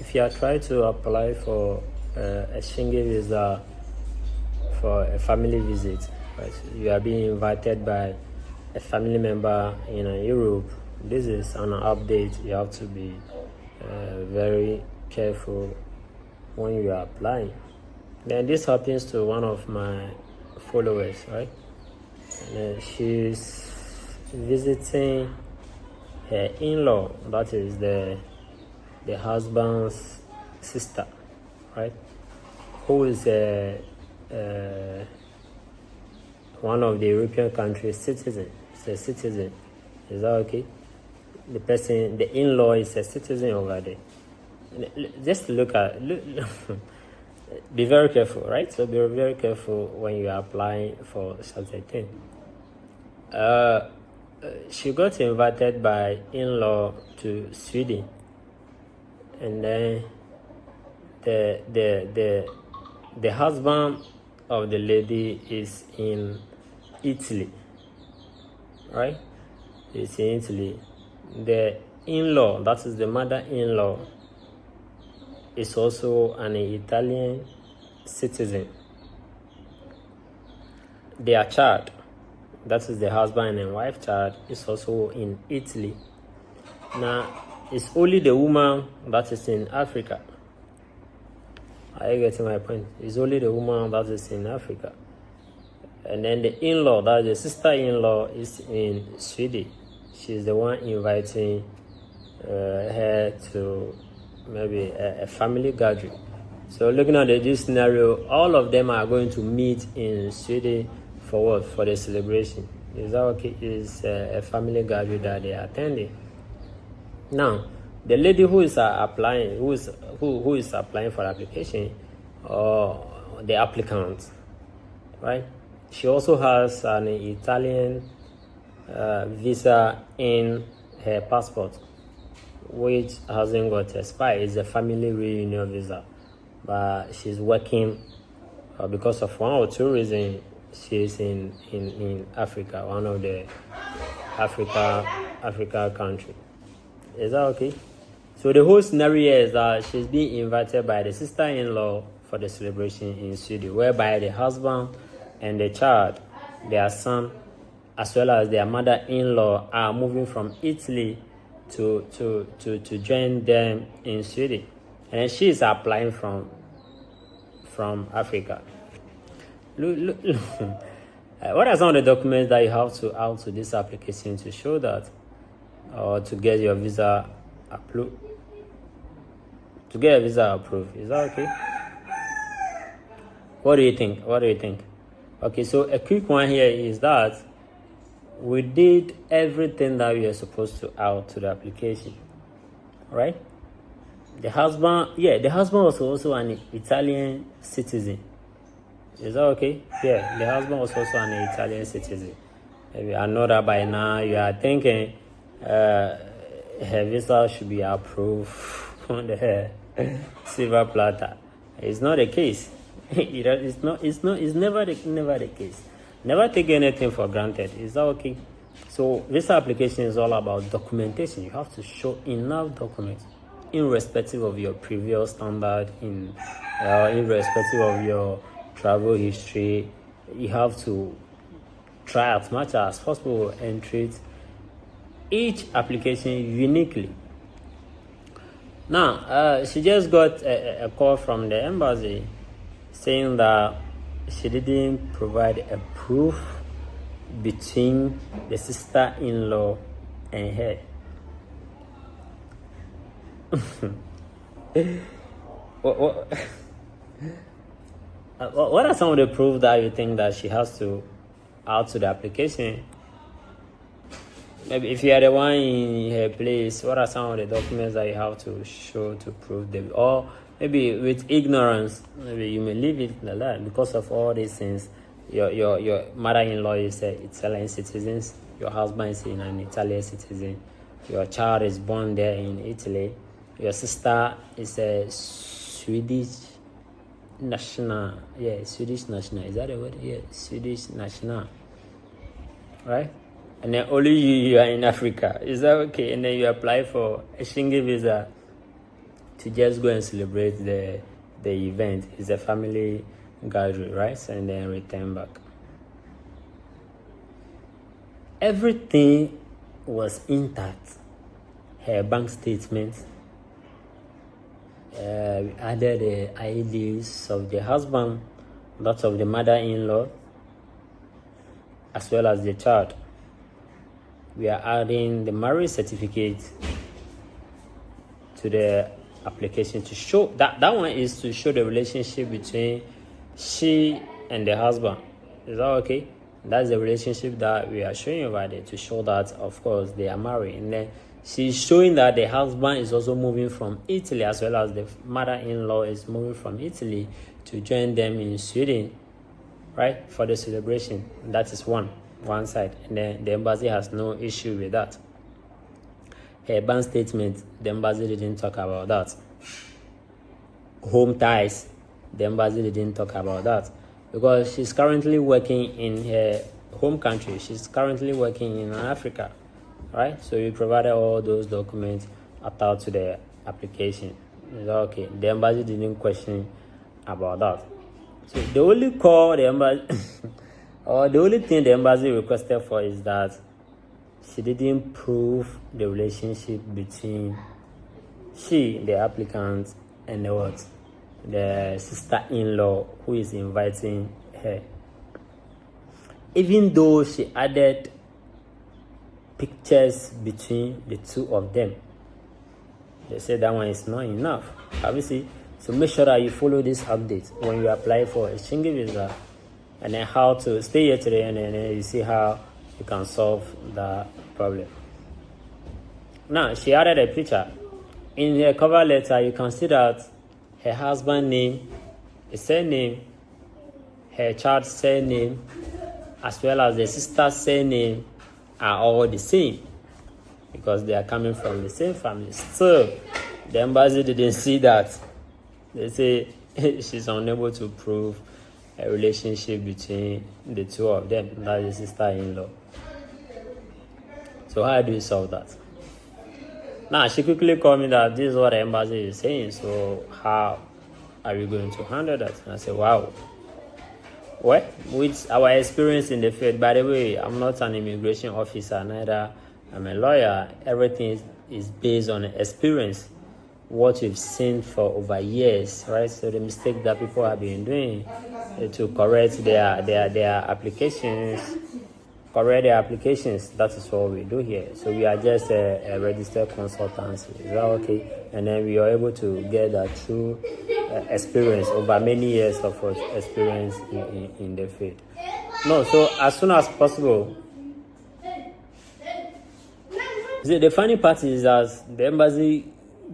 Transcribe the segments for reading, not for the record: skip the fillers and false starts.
if you are trying to apply for a Schengen visa for a family visit, right? You are being invited by a family member in Europe. This is an update. You have to be very careful when you are applying. Then this happens to one of my followers, right? And she's visiting her in-law, that is the husband's sister, right? Who is one of the European countries' citizen. It's a citizen. Is that okay? The person, the in-law, is a citizen over there. Just look at be very careful, right? So be very careful when you are applying for such a thing. She got invited by in-law to Sweden, and then the husband of the lady is in Italy, right? It's in Italy. The in-law, that is the mother-in-law, is also an Italian citizen. Their child, that is the husband and wife child, is also in Italy. Now, it's only the woman that is in Africa. Are you getting my point? It's only the woman that is in Africa. And then the in-law, that is the sister-in-law, is in Sweden. She's the one inviting her to maybe a family gathering. So looking at this scenario, all of them are going to meet in Sweden for what? For the celebration. Is that okay? It's a family gathering that they are attending. Now, the lady who is applying, who is applying for application, or the applicant, right? She also has an Italian visa in her passport, which hasn't got expired. It's a family reunion visa, but she's working because of one or two reasons. She's in Africa, one of the Africa country. Is that okay? So the whole scenario is that she's being invited by the sister-in-law for the celebration in Sweden, whereby the husband and the child, their son, as well as their mother-in-law, are moving from Italy to join them in Sweden. And she is applying from Africa. Look. What are some of the documents that you have to add to this application to show that, or to get your visa approved? To get a visa approved, is that okay? What do you think? Okay, so a quick one here is that we did everything that we are supposed to add to the application, right? The husband was also an Italian citizen. Is that okay? Yeah, the husband was also an Italian citizen. Maybe I know that by now you are thinking her visa should be approved on the silver platter. It's not the case. It's never the case. Never take anything for granted. Is that okay? So visa application is all about documentation. You have to show enough documents, irrespective of your previous standard, irrespective of your travel history. You have to try as much as possible and treat each application uniquely. Now, she just got a call from the embassy saying that she didn't provide a proof between the sister-in-law and her. What are some of the proof that you think that she has to add to the application? Maybe if you are the one in her place, what are some of the documents that you have to show to prove them? Or maybe with ignorance, maybe you may leave it like that because of all these things. Your mother-in-law is an Italian citizen. Your husband is an Italian citizen. Your child is born there in Italy. Your sister is a Swedish national. Yeah, Swedish national. Is that a word? Yeah, Swedish national. Right? And then only you are in Africa. Is that okay? And then you apply for a Schengen visa to just go and celebrate the event. It's a family gathering, right? And then return back. Everything was intact. Her bank statement. We added the IDs of the husband, that of the mother-in-law, as well as the child. We are adding the marriage certificate to the application to show that one is to show the relationship between she and the husband. Is that okay? That's the relationship that we are showing over there, to show that, of course, they are married. And then she's showing that the husband is also moving from Italy, as well as the mother-in-law is moving from Italy to join them in Sweden, right, for the celebration. That is one side. And then the embassy has no issue with that. Her bank statement, the embassy didn't talk about that. Home ties, the embassy didn't talk about that, because she's currently working in her home country. She's currently working in Africa, right? So we provided all those documents attached to the application. Okay, the embassy didn't question about that. So the only call the embassy, or the only thing the embassy requested for is that she didn't prove the relationship between she, the applicant, and the sister-in-law who is inviting her. Even though she added pictures between the two of them, they said that one is not enough. Obviously, so make sure that you follow this update when you apply for a Schengen visa, and then how to stay here today, and then you see how you can solve the problem. Now, she added a picture. In her cover letter, you can see that her husband's name, his surname, her child's surname, as well as the sister's surname are all the same, because they are coming from the same family. Still, the embassy didn't see that. They say she's unable to prove a relationship between the two of them, that is sister-in-law. So how do you solve that? Now, she quickly called me that this is what the embassy is saying, so how are we going to handle that? And I said, wow. Well, with our experience in the field, by the way, I'm not an immigration officer, neither I'm a lawyer. Everything is based on experience, what we've seen for over years, right? So the mistake that people have been doing to correct their applications, that is what we do here. So we are just a registered consultancy. Is that okay? And then we are able to get that through experience, over many years of experience in the field. No, so as soon as possible. See, the funny part is that the embassy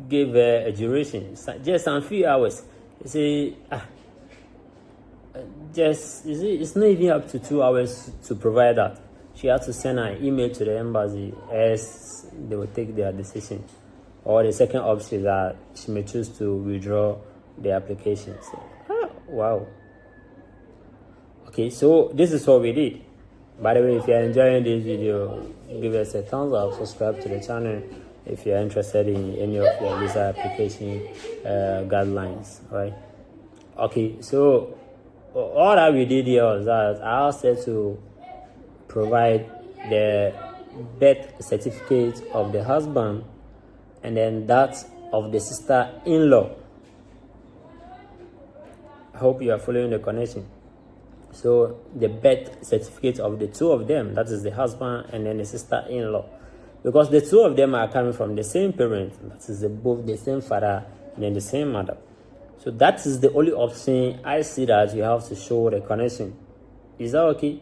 gave a duration, just a few hours. You see, it's not even up to 2 hours to provide that. She had to send an email to the embassy as they will take their decision. Or the second option is that she may choose to withdraw the application. So, wow. Okay, so this is what we did. By the way, if you're enjoying this video, give us a thumbs up, subscribe to the channel if you're interested in any of your visa application guidelines, right? Okay, so all that we did here was that I asked her to provide the birth certificate of the husband and then that of the sister-in-law. I hope you are following the connection. So the birth certificate of the two of them, that is the husband and then the sister-in-law, because the two of them are coming from the same parent, that is both the same father and then the same mother. So that is the only option I see that you have to show the connection. Is that okay?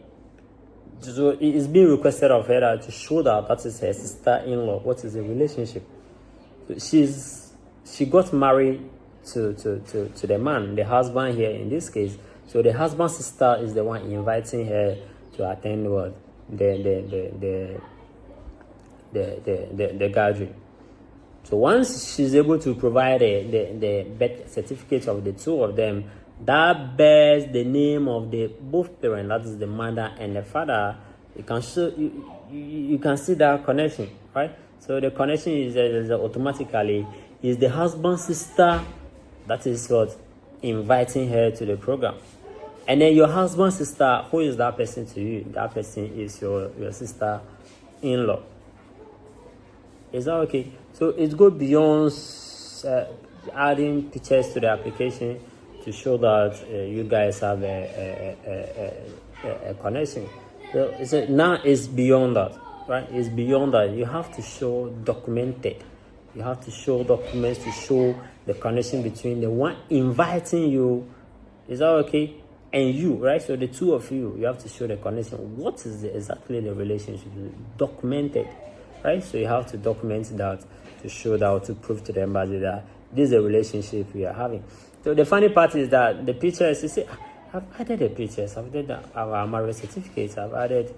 So it is being requested of her to show that is her sister-in-law. What is the relationship? So she got married to the man, the husband here in this case. So the husband's sister is the one inviting her to attend the gathering. So once she's able to provide the birth certificate of the two of them, that bears the name of the both parents, that is the mother and the father, you can show you can see that connection, right? So the connection is automatically is the husband's sister. That is what inviting her to the program. And then your husband's sister, who is that person to you? That person is your sister-in-law. Is that okay? So it goes beyond adding pictures to the application to show that you guys have a connection. So now it's beyond that, right? It's beyond that. You have to show documented. You have to show documents to show the connection between the one inviting you. Is that okay? And you, right? So the two of you, you have to show the connection. What is exactly the relationship? Documented, right? So you have to document that to show that, or to prove to the embassy that this is a relationship we are having. So the funny part is that the pictures, you say, I've added the pictures, I've added our marriage certificates, I've added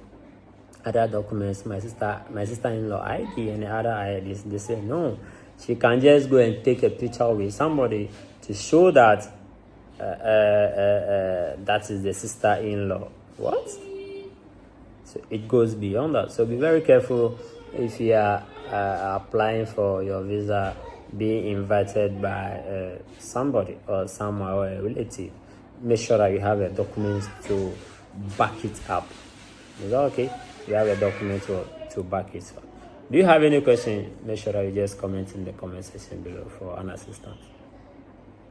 other documents, my sister-in-law ID and the other IDs. They say no, she can just go and take a picture with somebody to show that that is the sister-in-law. What? So it goes beyond that. So be very careful if you are applying for your visa, being invited by somebody or someone or a relative. Make sure that you have a document to back it up. Is that okay? You have a document to back it up. Do you have any question? Make sure that you just comment in the comment section below for an assistance.